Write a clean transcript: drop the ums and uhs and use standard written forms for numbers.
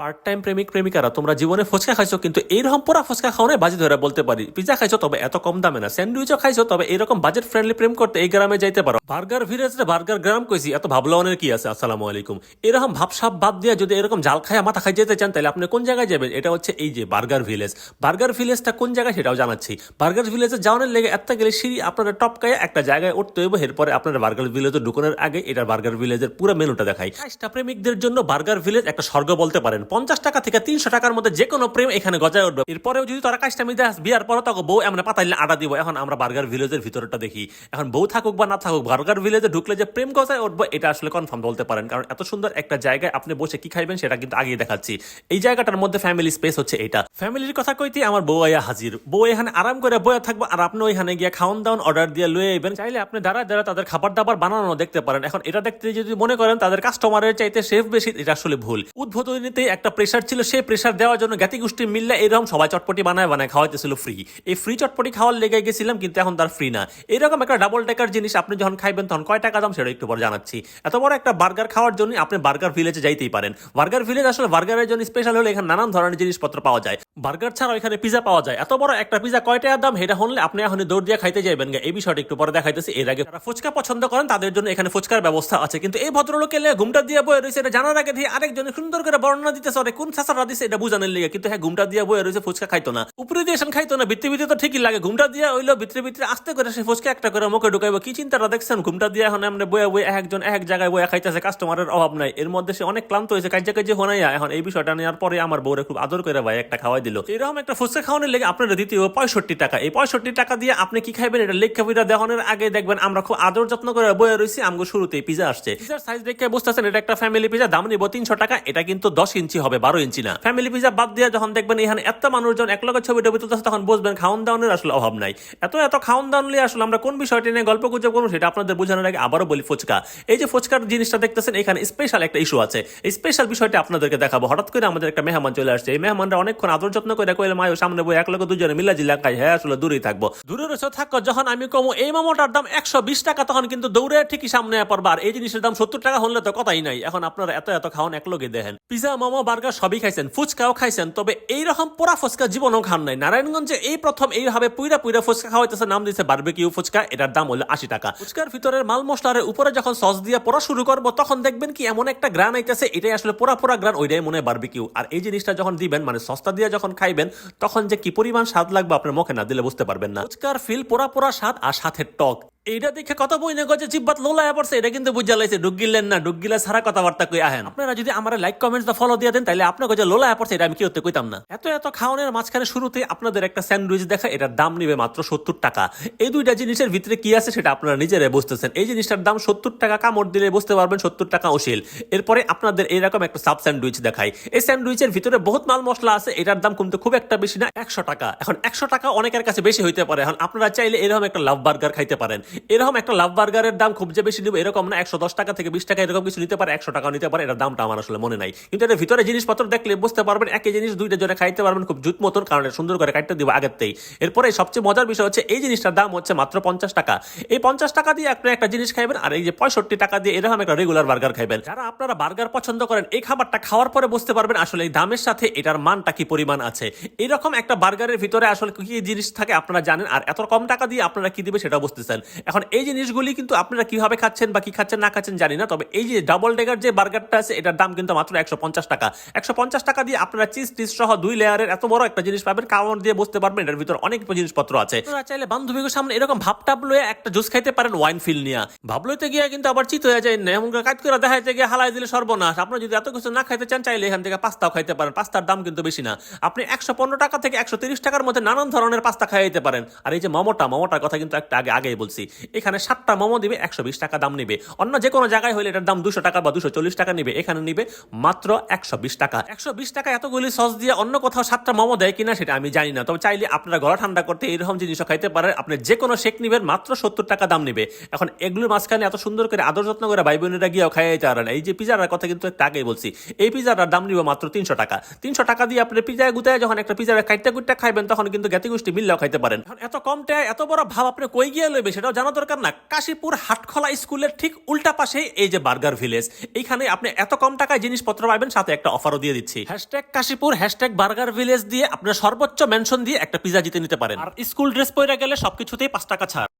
Part time প্রেমিক প্রেমিকারা তোমরা জীবনে ফুচকা খাইছো কিন্তু এইরকম পুরা ফুচকা খাও না বাজি ধরে বলতে পারি। পিজা খাইছো তবে এত কম দামে না, স্যান্ডউইচও খাইছো তবে এরকম বাজেট ফ্রেন্ডলি প্রেম করতে এই গ্রামে যাইতে পারো। বার্গার ভিলেজ রে বার্গার গ্রাম কইছি, এত ভাবলনের কি আছে। আসসালামু আলাইকুম। এরকম ভাবসাব বাদ দিয়ে যদি এরকম জাল খায়া মাথা খাই যেতে চান তাহলে আপনি কোন জায়গায় যাবেন? এটা হচ্ছে এই যে বার্গার ভিলেজ। বার্গার ভিলেজটা কোন জায়গায় সেটাও জানাচ্ছি। বার্গার ভিলেজে যাওয়ার লেগে একটা গেলে সিঁড়ি আপনারা টপকায় একটা জায়গায় উঠতে হইব, এরপরে আপনারা বার্গার ভিলেজে ঢুকানোর আগে এটা বার্গার ভিলেজের পুরো মেনুটা দেখাই। কাজটা প্রেমিকদের জন্য বার্গার ভিলেজ একটা স্বর্গ বলতে পারেন। 50 টাকা থেকে 300 টাকার মধ্যে যে কোনো প্রেম এখানে গজায় উঠবে। এরপরেও যদি তারা কাজটা মিলে বিয়ার পরে তখন বউ এমন পাতাইলে আডা দিব। এখন আমরা বার্গার ভিলেজের ভিতরটা দেখি। এখন বউ থাকুক বা না থাকুক, বার্গার ভিলেজে ঢুকলে যে প্রেম গজায় উঠবে এটা আসলে কনফার্ম বলতে পারেন, কারণ এত সুন্দর একটা জায়গায় আপনি বসে কি খাইবেন সেটা কিন্তু আগেই দেখাচ্ছি। এই জায়গাটার মধ্যে ফ্যামিলি স্পেস হচ্ছে এটা। ফ্যামিলির কথা কইতে আমার বউ আয়া হাজির। বউ এখানে আরাম করে বয়ে থাকবো আর আপনি ওইখানে গিয়ে খাওয়ান দাওয়ান অর্ডার দিয়ে লয়ে আইবেন। চাইলে আপনি দাঁড়ায় দাঁড়ায় তাদের খাবার দাবার বানানো দেখতে পারেন। এখন এটা দেখতে যদি মনে করেন তাদের কাস্টমারের চাইতে শেফ বেশি, এটা আসলে ভুল। উদ্বোধনীতে একটা প্রেসার ছিল, সেই প্রেসার দেওয়ার জন্য জ্ঞাতি গোষ্ঠী মিললে এরকম সবাই চটপটি বানায় বানায় খাওয়াইতেছিল ফ্রি। এই ফ্রি চটপটি খাওয়ার লেগে গেছিলাম, কিন্তু এখন তার ফ্রি না। এরকম একটা ডাবল টেকার জিনিস আপনি যখন খাইবেন তখন কয় টাকা দাম সেটা একটু পরে জানাচ্ছি। এত বড় একটা বার্গার খাওয়ার জন্য আপনি বার্গার ভিলেজে যাইতেই পারেন। বার্গার ভিলেজ আসলে বার্গারের জন্য স্পেশাল হলে এখানে নানান ধরনের জিনিসপত্র পাওয়া যায়। বার্গার ছাড়াও এখানে পিজা পাওয়া যায়। এত বড় একটা পিজা কয় টাকার দাম সেটা হলে আপনি এখন দৌড় দিয়ে খাইতে যাবেন। এই বিষয়টা একটু পরে দেখাইতেছি। এর আগে যারা ফুচকা পছন্দ করেন তাদের জন্য এখানে ফুচকার ব্যবস্থা আছে, কিন্তু এই ভদ্রলোকে ঘুমটা দিয়ে বয়ে রয়েছে এটা জানার আগে দিয়ে আরেকজন সুন্দর করে বর্ণনা দিতেছে কোন ছাসারা দিছে এটা বুঝানোর লেগে। কিন্তু হ্যাঁ, ঘুমটা দিয়ে বয়ে রয়েছে, ফুচকা খাইতো না। উপরে দিয়ে খাইতো না, ভিতরে ভিতরে তো ঠিকই লাগে। ঘুমটা দিয়ে হইলো ভিতরে ভিতরে আস্তে করে সে ফুচকা একটা করে মুখে ঢুকাইবো। কি চিন্তাটা দেখছেন? ঘুমটা দিয়ে এখন আমরা বয়ে বয়ে একজন এক জায়গায় বয়ে খাইতেছে, কাস্টমারের অভাব নাই। এর মধ্যে সে অনেক ক্লান্ত হয়েছে, কাজে কাজে হোনাইয়া। এখন এই বিষয়টা নেওয়ার পরে আমার বউরে খুব আদর করে ভাই একটা খাওয়াই দিল। এরকম একটা ফুচকা খাওয়ানোর লেগে আপনারা দিতে হবে 65 টাকা। এই 65 টাকা দিয়ে আপনি কি খাইবেন এটা লেখা পিঠা দেখানোর আগে দেখবেন আমরা খুব আদর যত্ন করে বয়ে রয়েছি। আমগো শুরুতেই পিজা আসছে। পিজার সাইজ দেখে বুঝতেছেন এটা একটা ফ্যামিলি পিজা। দাম নিব 300 টাকা। এটা কিন্তু 10 ইঞ্চি হবে, 12 ইঞ্চি না। ফ্যামিলি পিজা বাদ দিয়ে যখন দেখবেন এখানে এত মানুষজন এক লগে ছবি টবি তুলতেছে তখন বুঝবেন খাওয়ান দাওয়ানের আসলে অভাব নাই। এত খাওয়ান দাওয়ান নিয়ে আসলে আমরা কোন বিষয়টি নিয়ে গল্প গুজব করবো সেটা আপনাদের বোঝানোর আগে আবারও বলি, ফুচকা। এই যে ফুচকার জিনিসটা দেখতেছেন এখানে স্পেশাল একটা ইস্যু আছে। এই স্পেশাল বিষয়টা আপনাদেরকে দেখাবো। হঠাৎ করে আমাদের একটা মেহমান চলে আসছে। এই মেহমানরা অনেকক্ষণ আদর যত্ন করে কইলে মায়ের সামনে বই এক লগে দুজনে মিলা জিলা খাই। হ্যাঁ, আসলে দূরেই থাকবো। দূরে রয়েছে থাকো। যখন আমি কমো এই মোমোটার দাম 120 টাকা তখন কিন্তু দৌড়ে ঠিকই সামনে পড়বা। আর এই জিনিসের দাম 70 টাকা হলে তো কথাই নাই। এখন আপনারা এত খাওয়ান এক লগে দেখেন। পিজা মোমো বার্গার সবই খাইছেন, ফুচকাও খাইছেন, তবে এইরকম পোড়া ফুচকা জীবনও খান নাই। নারায়ণগঞ্জে এই প্রথম এইভাবে পুইরা পুইরা ফুচকা খাওয়াইতেছে, নাম দিয়েছে বারবিকিউ ফুচকা। এটার দাম হলো 80 টাকা। ফুচকার ভিতরের মাল মশলার উপরে যখন সস দিয়ে পোড়া শুরু করবো তখন দেখবেন কি এমন একটা গ্রান আইতেছে, এটাই আসলে পোড়া পোড়া গ্রান, ওইটাই মনে হয় বারবিকিউ। আর এই জিনিসটা যখন দিবেন মানে সস্তা দিয়ে যখন খাইবেন তখন যে কি পরিমাণ স্বাদ লাগবে আপনার মুখে না দিলে বুঝতে পারবেন না। ফুচকার ফিল পোড়া পোড়া স্বাদ আর সাথে টক। এইটা দেখে কত বই না গজে জিব্বাত লোলায় পড়ছে, এটা কিন্তু বুঝা লাইছে। ডুগিলেন না, ডুগিলা সারা কথাবার্তা কই আহেন। আপনারা যদি আমার লাইক কমেন্টস ফলো দিয়ে দেন তাহলে আপনার গজে লোলায় পড়ছে এটা আমি কি হতে কইতাম না। এত খাওয়ানোর মাঝখানে শুরুতে আপনাদের একটা স্যান্ডউইচ দেখা, এটার দাম নিবে মাত্র 70 টাকা। এই দুইটা জিনিসের ভিতরে কি আছে সেটা আপনারা নিজেরাই বুঝতেছেন। এই জিনিসটার দাম 70 টাকা, কামড় দিলে বুঝতে পারবেন 70 টাকা অশীল। এরপরে আপনাদের এইরকম একটা সাব স্যান্ডউইচ দেখাই। এই স্যান্ডউইচের ভিতরে বহুত মাল মশলা আছে, এটার দাম কিন্তু খুব একটা বেশি না, 100 টাকা। এখন 100 টাকা অনেকের কাছে বেশি হইতে পারে। এখন আপনারা চাইলে এরকম একটা লাভ বার্গার খাইতে পারেন। এরকম একটা লাভ বার্গারের দাম খুব যে বেশি নিব এরকম না, 110 টাকা থেকে 20 টাকা এরকম কিছু নিতে পারে, 100 টাকা নিতে পারে। এটার দামটা আমার আসলে মনে নাই, কিন্তু এর ভিতরে জিনিসপত্র দেখলে বুঝতে পারবেন একই জিনিস দুইটা জোরে খাইতে পারবেন খুব জুত মতন, কারণ সুন্দর করে কাটতে দিব আগেতেই। এরপরে সবচেয়ে মজার বিষয় হচ্ছে এই জিনিসটার দাম হচ্ছে মাত্র 50 টাকা। এই 50 টাকা দিয়ে আপনি একটা জিনিস খাইবেন, আর এই যে 65 টাকা দিয়ে এরকম একটা রেগুলার বার্গার খাইবেন। যারা আপনারা বার্গার পছন্দ করেন এই খাবারটা খাওয়ার পরে বুঝতে পারবেন আসলে এই দামের সাথে এটার মানটা কি পরিমাণ আছে। এরকম একটা বার্গারের ভিতরে আসলে কি জিনিস থাকে আপনারা জানেন, আর এত কম টাকা দিয়ে আপনারা কি দিবে সেটা বুঝতেছেন। এখন এই জিনিসগুলি কিন্তু আপনারা কিভাবে খাচ্ছেন বা কি খাচ্ছেন না খাচ্ছেন জানি না, তবে এই যে ডাবল ডেকার যে বার্গারটা আছে এটার দাম কিন্তু মাত্র 150 টাকা। 150 টাকা দিয়ে আপনারা চিজ টিজ সহ 2 লেয়ারের এত বড় একটা জিনিস পাবেন। কামড় দিয়ে বুঝতে পারবেন এটার ভিতর অনেক জিনিসপত্র আছে। আপনারা চাইলে বান্ধবীর সামনে এরকম ভাবটাব লয়ে একটা জুস খাইতে পারেন, ওয়াইন ফিল নিয়া। ভাব লইতে গিয়ে কিন্তু আবার চিত হয়ে যায় না, এমন কাজ করে দেখাইতে গিয়ে হালাই দিলে সর্বনাশ। আপনারা যদি এত কিছু না খাইতে চান চাইলে এখান থেকে পাস্তাও খাইতে পারেন। পাস্তার দাম কিন্তু বেশি না, আপনি 115 টাকা থেকে 130 টাকার মধ্যে নানান ধরনের পাস্তা খাইতে পারেন। আর এই যে মোমোটার কথা কিন্তু একটা আগেই বলছি, এখানে 7টা মোমো দিবে 120 টাকা দাম নিবে। অন্য যে কোনো জায়গায় হলে এটার দাম 200 টাকা বা 240 টাকা নিবে, এখানে নিবে মাত্র 120 টাকা। 120 টাকা এতগুলি সস দিয়ে অন্য কোথাও 7টা মোমো দেয় কিনা সেটা আমি জানি না, তবে চাইলে আপনারা গলা ঠান্ডা করতে এরকম জিনিসও খাইতে পারেন। আপনি যে কোনো শেক নিবেন মাত্র 70 টাকা দাম নিবে। এখন এগুলোর মাঝখানে এত সুন্দর করে আদর যত্ন করে ভাই বোনেরা গিয়েও খাইতে পারেন। এই যে পিজার কথা কিন্তু একটা আগেই বলছি, এই পিজার দাম নিবে মাত্র 300 টাকা। 300 টাকা দিয়ে আপনি পিজা গুতায় যখন একটা পিজার কাইটা কুইটা খাইবেন তখন কিন্তু জ্ঞাতি গোষ্ঠী মিললেও খাইতে পারেন। এখন এত কম টাকায় এত বড় ভাব আপনি কই গিয়ে লইবে সেটাও জানা দরকার না, কাশীপুর হাটখোলা স্কুলের ঠিক উল্টা পাশে এই যে বার্গার ভিলেজ, এইখানে আপনি এত কম টাকায় জিনিসপত্র পাবেন, সাথে একটা অফারও দিয়ে দিচ্ছি। Hashtag Kashipur, hashtag burger village দিয়ে আপনার সর্বোচ্চ মেনশন দিয়ে একটা পিজা জিতে নিতে পারেন। আর স্কুল ড্রেস পরে গেলে সবকিছুতেই 5 টাকা ছাড়।